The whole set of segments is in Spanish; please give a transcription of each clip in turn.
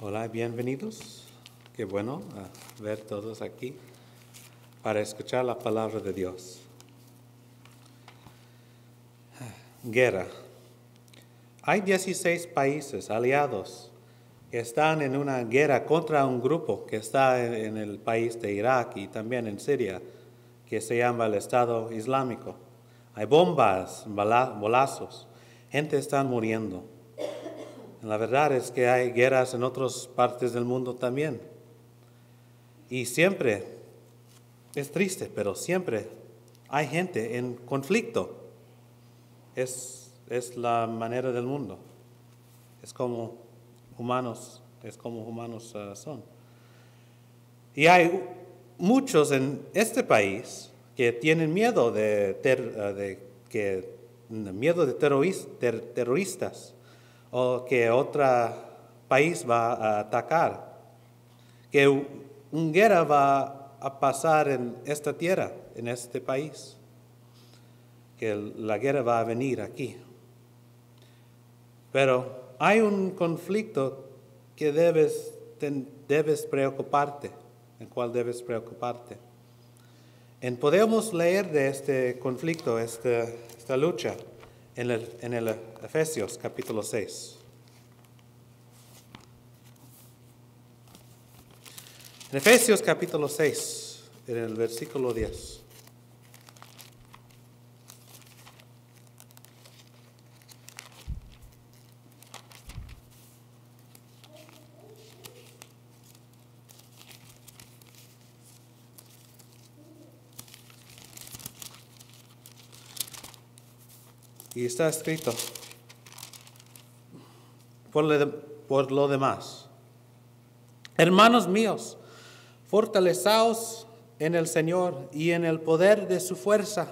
Hola, bienvenidos. Qué bueno ver todos aquí para escuchar la palabra de Dios. Guerra. Hay 16 países aliados que están en una guerra contra un grupo que está en el país de Irak y también en Siria, que se llama el Estado Islámico. Hay bombas, balazos, gente está muriendo. La verdad es que hay guerras en otras partes del mundo también. Y siempre, es triste, pero siempre hay gente en conflicto. Es la manera del mundo. Es como humanos son. Y hay muchos en este país que tienen miedo de terroristas o que otro país va a atacar, que una guerra va a pasar en esta tierra, en este país, que la guerra va a venir aquí. Pero hay un conflicto que debes preocuparte, en cual debes preocuparte. Podemos leer de este conflicto, esta lucha, en el Efesios capítulo 6. En Efesios capítulo 6, en el versículo 10. Y está escrito, por lo demás, hermanos míos, fortaleceos en el Señor y en el poder de su fuerza.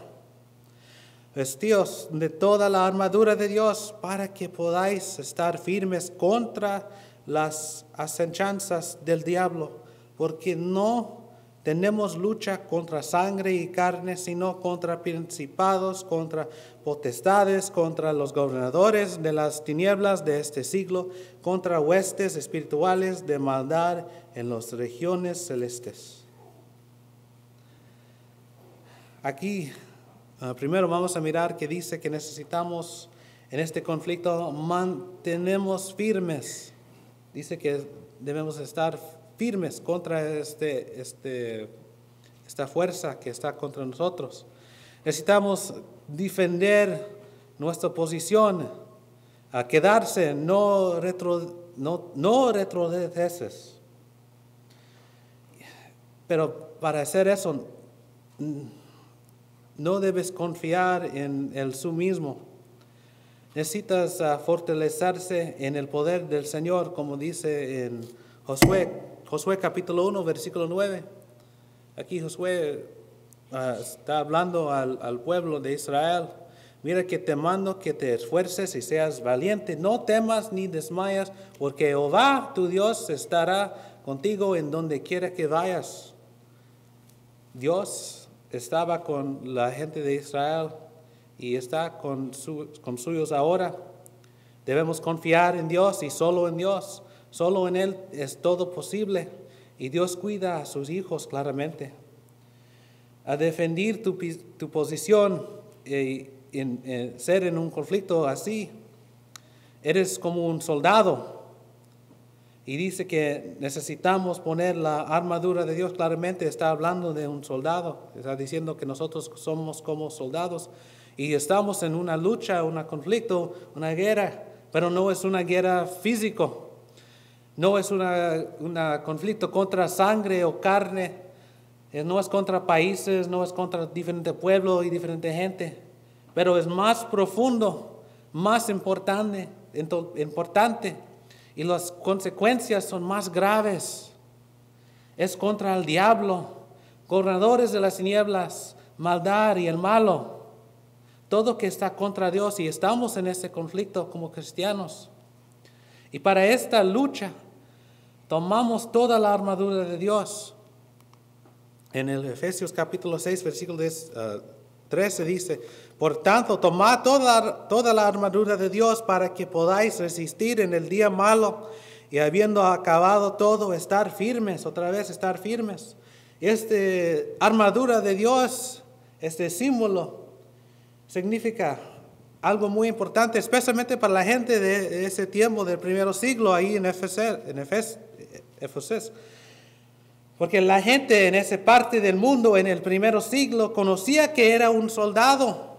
Vestíos de toda la armadura de Dios para que podáis estar firmes contra las acechanzas del diablo, porque no tenemos lucha contra sangre y carne, sino contra principados, contra potestades, contra los gobernadores de las tinieblas de este siglo, contra huestes espirituales de maldad en las regiones celestes. Aquí, primero vamos a mirar que dice que necesitamos, en este conflicto, mantenemos firmes. Dice que debemos estar firmes contra esta fuerza que está contra nosotros. Necesitamos defender nuestra posición, a quedarse, no retrocedes. Pero para hacer eso, no debes confiar en el sí mismo. Necesitas fortalecerse en el poder del Señor, como dice en Josué capítulo 1, versículo 9. Aquí Josué está hablando al pueblo de Israel. Mira que te mando que te esfuerces y seas valiente. No temas ni desmayas, porque Jehová tu Dios estará contigo en donde quiera que vayas. Dios estaba con la gente de Israel y está con suyos ahora. Debemos confiar en Dios y solo en Dios. Solo en Él es todo posible y Dios cuida a sus hijos claramente. A defender tu posición ser en un conflicto así, eres como un soldado. Y dice que necesitamos poner la armadura de Dios. Claramente está hablando de un soldado. Está diciendo que nosotros somos como soldados y estamos en una lucha, un conflicto, una guerra, pero no es una guerra físico. No es un conflicto contra sangre o carne, no es contra países, no es contra diferente pueblo y diferente gente, pero es más profundo, más importante y las consecuencias son más graves. Es contra el diablo, gobernadores de las tinieblas, maldad y el malo, todo que está contra Dios, y estamos en ese conflicto como cristianos. Y para esta lucha tomamos toda la armadura de Dios. En el Efesios capítulo 6, versículo 13 dice, por tanto, tomad toda la armadura de Dios para que podáis resistir en el día malo y habiendo acabado todo, estar firmes, otra vez estar firmes. Armadura de Dios, este símbolo, significa algo muy importante, especialmente para la gente de ese tiempo del primer siglo ahí en Éfeso. Porque la gente en esa parte del mundo en el primer siglo conocía que era un soldado.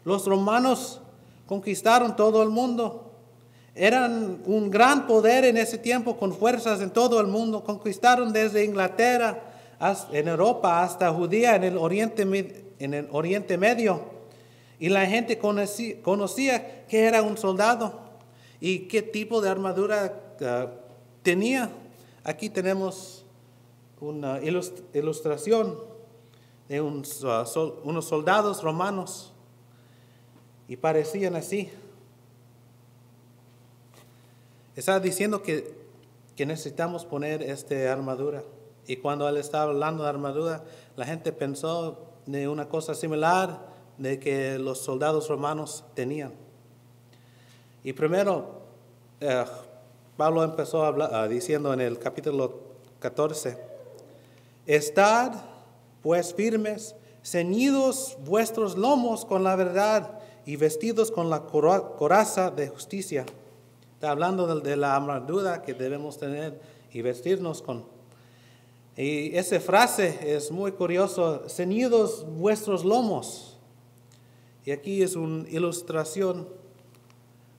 Los romanos conquistaron todo el mundo. Eran un gran poder en ese tiempo con fuerzas en todo el mundo. Conquistaron desde Inglaterra en Europa hasta Judea en el Oriente Medio. Y la gente conocía que era un soldado y qué tipo de armadura tenía. Aquí tenemos una ilustración de unos soldados romanos y parecían así. Está diciendo que necesitamos poner esta armadura. Y cuando él estaba hablando de armadura, la gente pensó de una cosa similar de que los soldados romanos tenían. Y primero, Pablo empezó diciendo en el capítulo 14, estad pues firmes, ceñidos vuestros lomos con la verdad y vestidos con la coraza de justicia. Está hablando de la armadura que debemos tener y vestirnos con. Y esa frase es muy curiosa, ceñidos vuestros lomos. Y aquí es una ilustración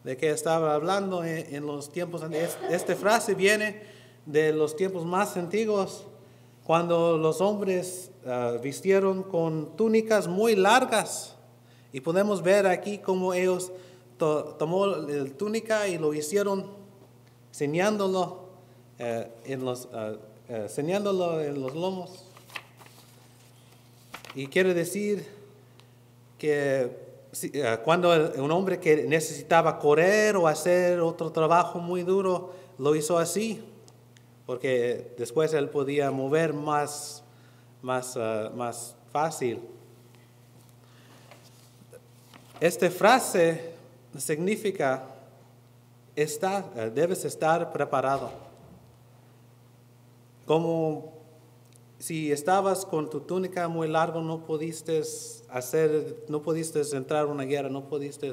de que estaba hablando en los tiempos. Esta frase viene de los tiempos más antiguos, cuando los hombres vistieron con túnicas muy largas. Y podemos ver aquí cómo ellos tomó la túnica y lo hicieron ceñándolo en los lomos. Y quiere decir que cuando un hombre que necesitaba correr o hacer otro trabajo muy duro, lo hizo así, porque después él podía mover más fácil. Esta frase significa debes estar preparado. Como si estabas con tu túnica muy larga, no pudiste entrar a una guerra, no pudiste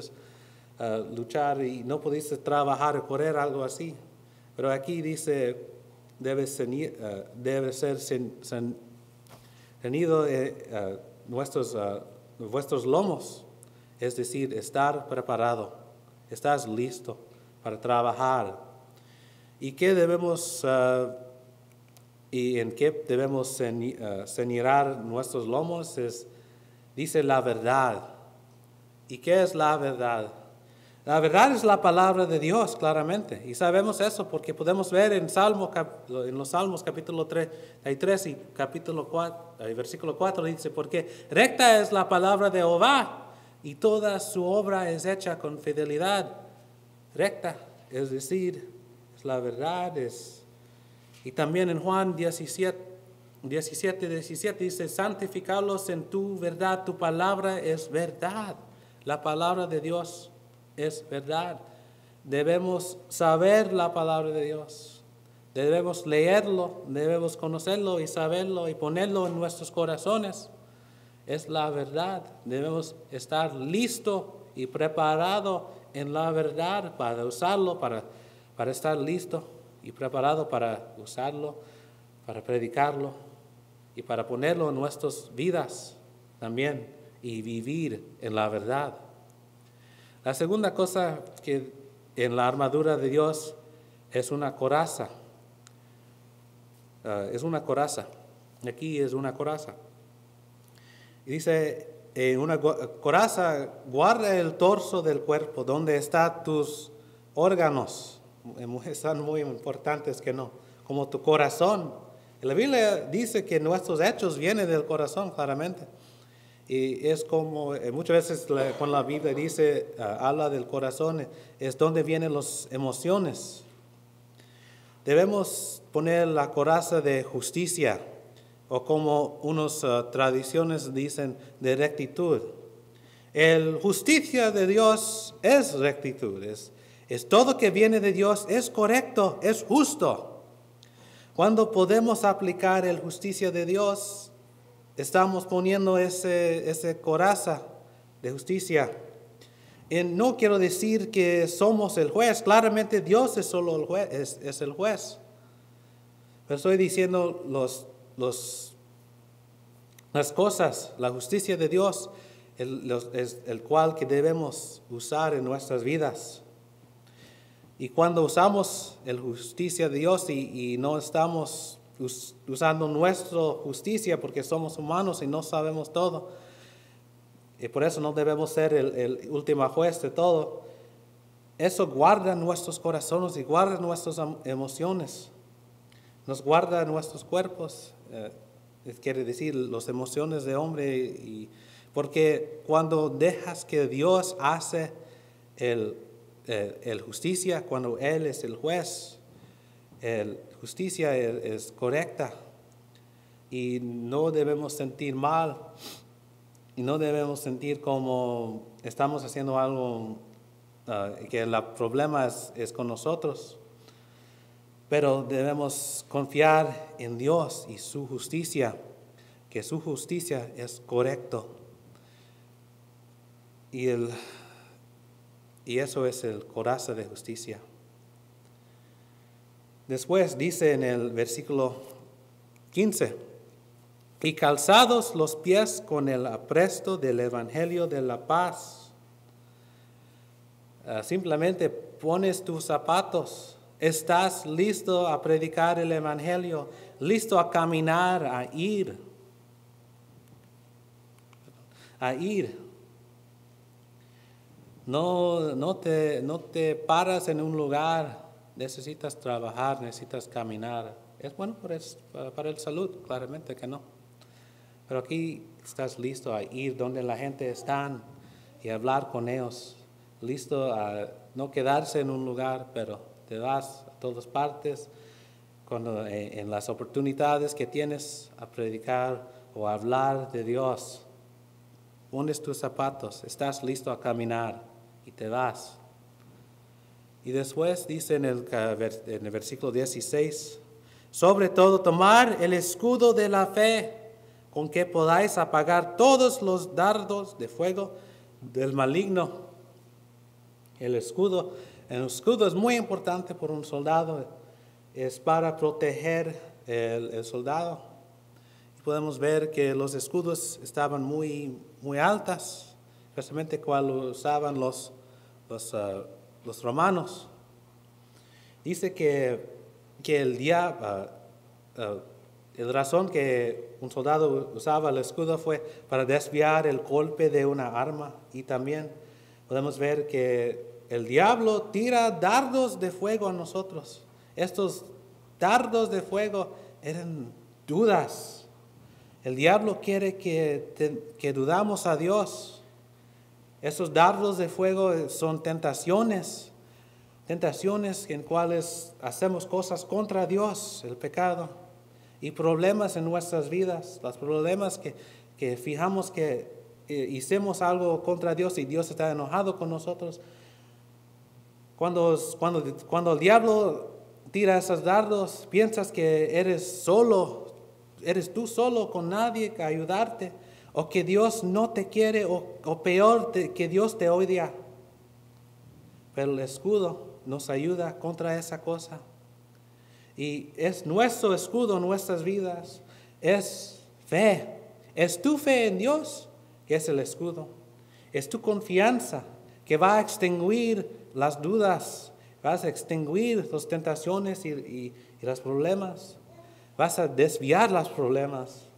luchar y no pudiste trabajar o correr, algo así. Pero aquí dice, debe ser ceñido vuestros lomos, es decir, estar preparado, estás listo para trabajar. ¿Y qué debemos y en qué debemos ceñir nuestros lomos? Dice la verdad. ¿Y qué es la verdad? La verdad es la palabra de Dios, claramente. Y sabemos eso porque podemos ver en los Salmos capítulo 33 y capítulo 4, versículo 4 dice, porque recta es la palabra de Jehová y toda su obra es hecha con fidelidad. Recta, es decir, es la verdad, Y también en Juan 17 dice, santificarlos en tu verdad, tu palabra es verdad. La palabra de Dios es verdad. Debemos saber la palabra de Dios. Debemos leerlo, debemos conocerlo y saberlo y ponerlo en nuestros corazones. Es la verdad. Debemos estar listo y preparado en la verdad para usarlo, para estar listo y preparado para usarlo, para predicarlo y para ponerlo en nuestras vidas también y vivir en la verdad. La segunda cosa que en la armadura de Dios es una coraza. Es una coraza. Aquí es una coraza. Y dice, una coraza guarda el torso del cuerpo, donde están tus órganos. Son muy importantes que no, como tu corazón. La Biblia dice que nuestros hechos vienen del corazón, claramente. Y es como, muchas veces cuando la Biblia dice, habla del corazón, es donde vienen las emociones. Debemos poner la coraza de justicia, o como unas tradiciones dicen, de rectitud. La justicia de Dios es rectitud, Es todo que viene de Dios, es correcto, es justo. Cuando podemos aplicar la justicia de Dios, estamos poniendo ese coraza de justicia. Y no quiero decir que somos el juez, claramente Dios es solo el juez, es el juez. Pero estoy diciendo las cosas, la justicia de Dios, es el cual que debemos usar en nuestras vidas. Y cuando usamos la justicia de Dios y no estamos usando nuestra justicia porque somos humanos y no sabemos todo, y por eso no debemos ser el último juez de todo, eso guarda nuestros corazones y guarda nuestras emociones, nos guarda nuestros cuerpos, quiere decir las emociones de hombre, porque cuando dejas que Dios hace el justicia, cuando Él es el juez, justicia es correcta y no debemos sentir mal y no debemos sentir como estamos haciendo algo que el problema es con nosotros, pero debemos confiar en Dios y su justicia, que su justicia es correcto. Y eso es el coraza de justicia. Después dice en el versículo 15, y calzados los pies con el apresto del evangelio de la paz. Simplemente pones tus zapatos, estás listo a predicar el evangelio, listo a caminar, a ir. No te paras en un lugar, necesitas trabajar, necesitas caminar. Es bueno para el salud, claramente que no. Pero aquí estás listo a ir donde la gente está y hablar con ellos. Listo a no quedarse en un lugar, pero te vas a todas partes en las oportunidades que tienes a predicar o a hablar de Dios. Pones tus zapatos, estás listo a caminar y te vas. Y después dice en el versículo 16, sobre todo tomar el escudo de la fe, con que podáis apagar todos los dardos de fuego del maligno. El escudo es muy importante por un soldado, es para proteger el soldado. Y podemos ver que los escudos estaban muy, muy altas, especialmente cuando usaban los romanos. Dice que la razón que un soldado usaba el escudo fue para desviar el golpe de una arma, y también podemos ver que el diablo tira dardos de fuego a nosotros. Estos dardos de fuego eran dudas. El diablo quiere que dudamos a Dios. Esos dardos de fuego son tentaciones en cuales hacemos cosas contra Dios, el pecado, y problemas en nuestras vidas, los problemas que fijamos que hicimos algo contra Dios y Dios está enojado con nosotros. Cuando el diablo tira esos dardos, piensas que eres tú solo con nadie que ayudarte, o que Dios no te quiere, o peor, que Dios te odia. Pero el escudo nos ayuda contra esa cosa. Y es nuestro escudo en nuestras vidas, es fe. Es tu fe en Dios que es el escudo. Es tu confianza que va a extinguir las dudas, vas a extinguir las tentaciones y los problemas. Vas a desviar los problemas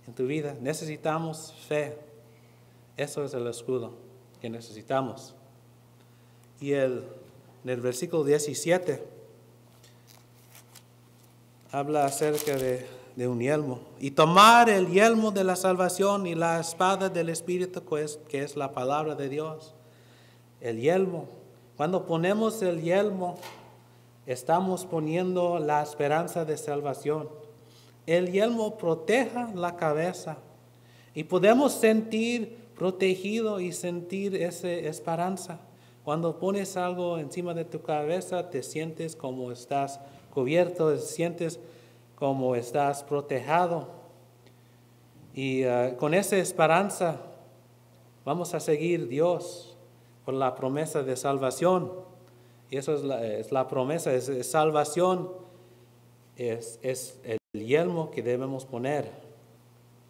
en tu vida. Necesitamos fe. Eso es el escudo que necesitamos. Y en el versículo 17 habla acerca de un yelmo. Y tomar el yelmo de la salvación y la espada del Espíritu, que es la palabra de Dios. El yelmo. Cuando ponemos el yelmo, estamos poniendo la esperanza de salvación. El yelmo protege la cabeza y podemos sentir protegido y sentir esa esperanza. Cuando pones algo encima de tu cabeza, te sientes como estás cubierto, te sientes como estás protegido. Y con esa esperanza vamos a seguir Dios por la promesa de salvación. Y eso es la promesa, es salvación, es el yelmo que debemos poner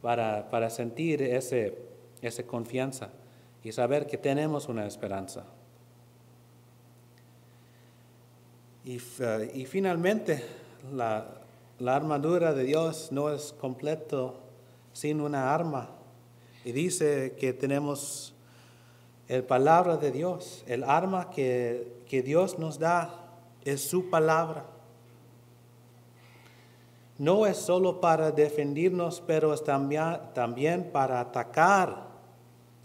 para sentir esa confianza y saber que tenemos una esperanza. Y finalmente, la armadura de Dios no es completo sin una arma. Y dice que tenemos la palabra de Dios. El arma que Dios nos da es su palabra. No es solo para defendernos, pero es también para atacar.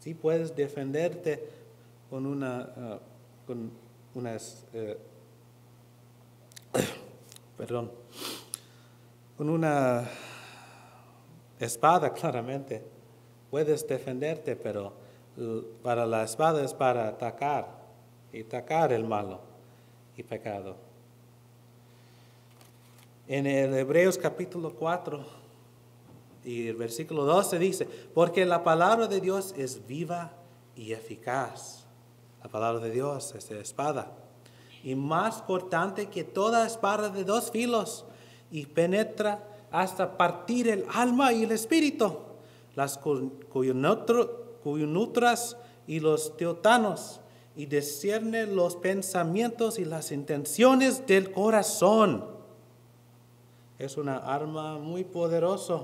Sí, puedes defenderte con una espada, claramente. Puedes defenderte, pero para la espada es para atacar el malo y pecado. En el Hebreos capítulo 4 y el versículo 12 dice, porque la palabra de Dios es viva y eficaz. La palabra de Dios es espada. Y más cortante que toda espada de dos filos, y penetra hasta partir el alma y el espíritu, las coyunturas y los teotanos, y discierne los pensamientos y las intenciones del corazón. Es una arma muy poderosa.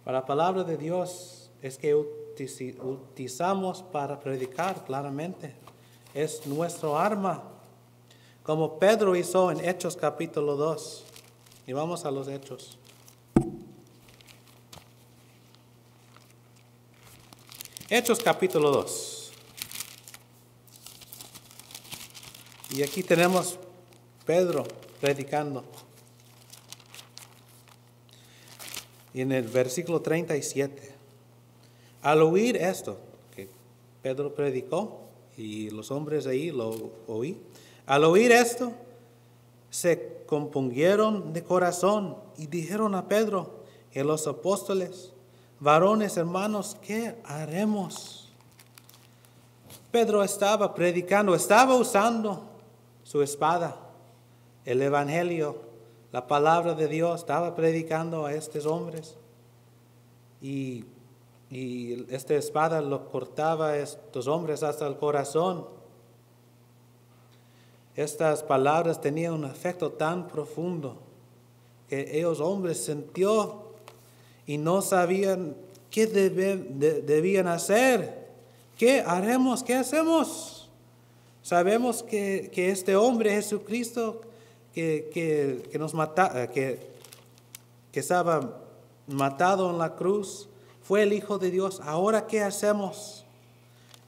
La palabra de Dios es que utilizamos para predicar claramente. Es nuestro arma. Como Pedro hizo en Hechos capítulo 2. Y vamos a los Hechos. Hechos capítulo 2. Y aquí tenemos Pedro predicando. Y en el versículo 37, al oír esto, que Pedro predicó y los hombres ahí lo oí, al oír esto, se compungieron de corazón y dijeron a Pedro y a los apóstoles, varones hermanos, ¿qué haremos? Pedro estaba predicando, estaba usando su espada, el evangelio, la palabra de Dios, estaba predicando a estos hombres. Y esta espada lo cortaba a estos hombres hasta el corazón. Estas palabras tenían un efecto tan profundo que ellos hombres sintió y no sabían qué debían hacer. ¿Qué haremos? ¿Qué hacemos? Sabemos que este hombre Jesucristo que nos mata, que estaba matado en la cruz, fue el Hijo de Dios. Ahora, ¿qué hacemos?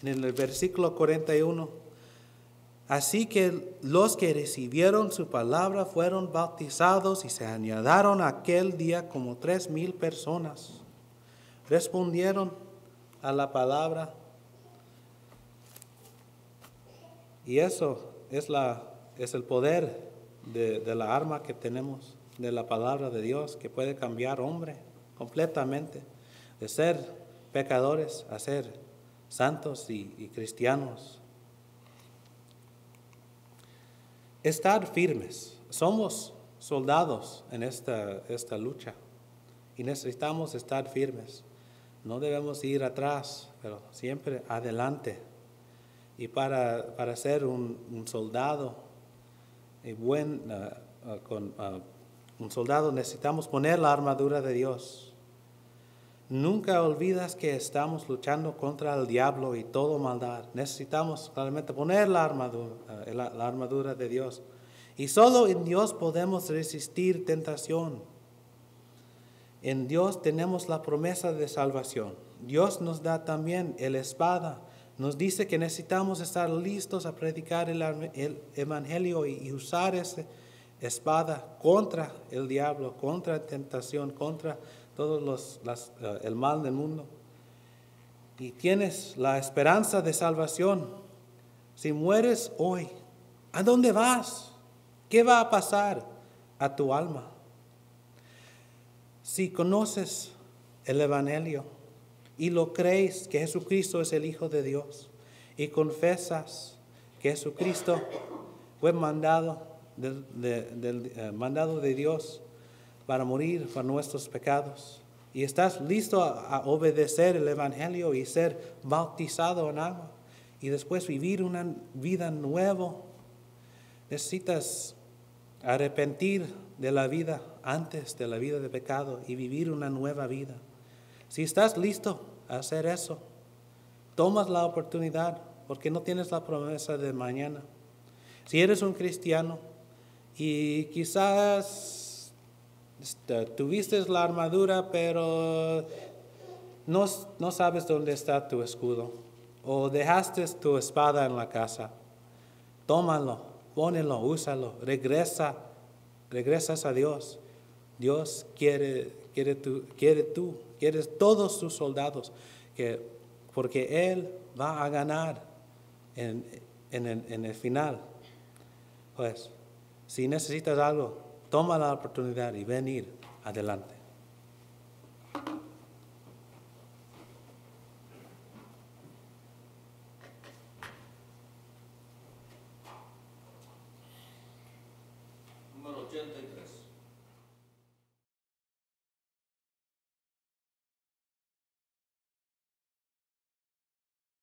En el versículo 41. Así que los que recibieron su palabra fueron bautizados y se añadieron aquel día como 3,000 personas. Respondieron a la palabra. Y eso es el poder de la arma que tenemos, de la palabra de Dios, que puede cambiar hombre completamente, de ser pecadores a ser santos y cristianos. Estar firmes. Somos soldados en esta lucha y necesitamos estar firmes. No debemos ir atrás, pero siempre adelante. Y para ser un soldado un soldado necesitamos poner la armadura de Dios. Nunca olvidas que estamos luchando contra el diablo y todo maldad. Necesitamos claramente poner la armadura de Dios. Y solo en Dios podemos resistir tentación. En Dios tenemos la promesa de salvación. Dios nos da también la espada. Nos dice que necesitamos estar listos a predicar el evangelio y usar esa espada contra el diablo, contra la tentación, contra todo el mal del mundo. y tienes la esperanza de salvación, si mueres hoy, ¿a dónde vas? ¿Qué va a pasar a tu alma? Si conoces el Evangelio y lo crees que Jesucristo es el Hijo de Dios y confesas que Jesucristo fue mandado de Dios para morir por nuestros pecados y estás listo a obedecer el Evangelio y ser bautizado en agua y después vivir una vida nueva, necesitas arrepentir de la vida antes de la vida de pecado y vivir una nueva vida. Si estás listo a hacer eso, tomas la oportunidad porque no tienes la promesa de mañana. Si eres un cristiano y quizás tuviste la armadura, pero no sabes dónde está tu escudo, o dejaste tu espada en la casa, tómalo, pónelo, úsalo, regresas a Dios. Dios quiere todos sus soldados, porque Él va a ganar en el final. Pues, si necesitas algo, toma la oportunidad y ven ir adelante.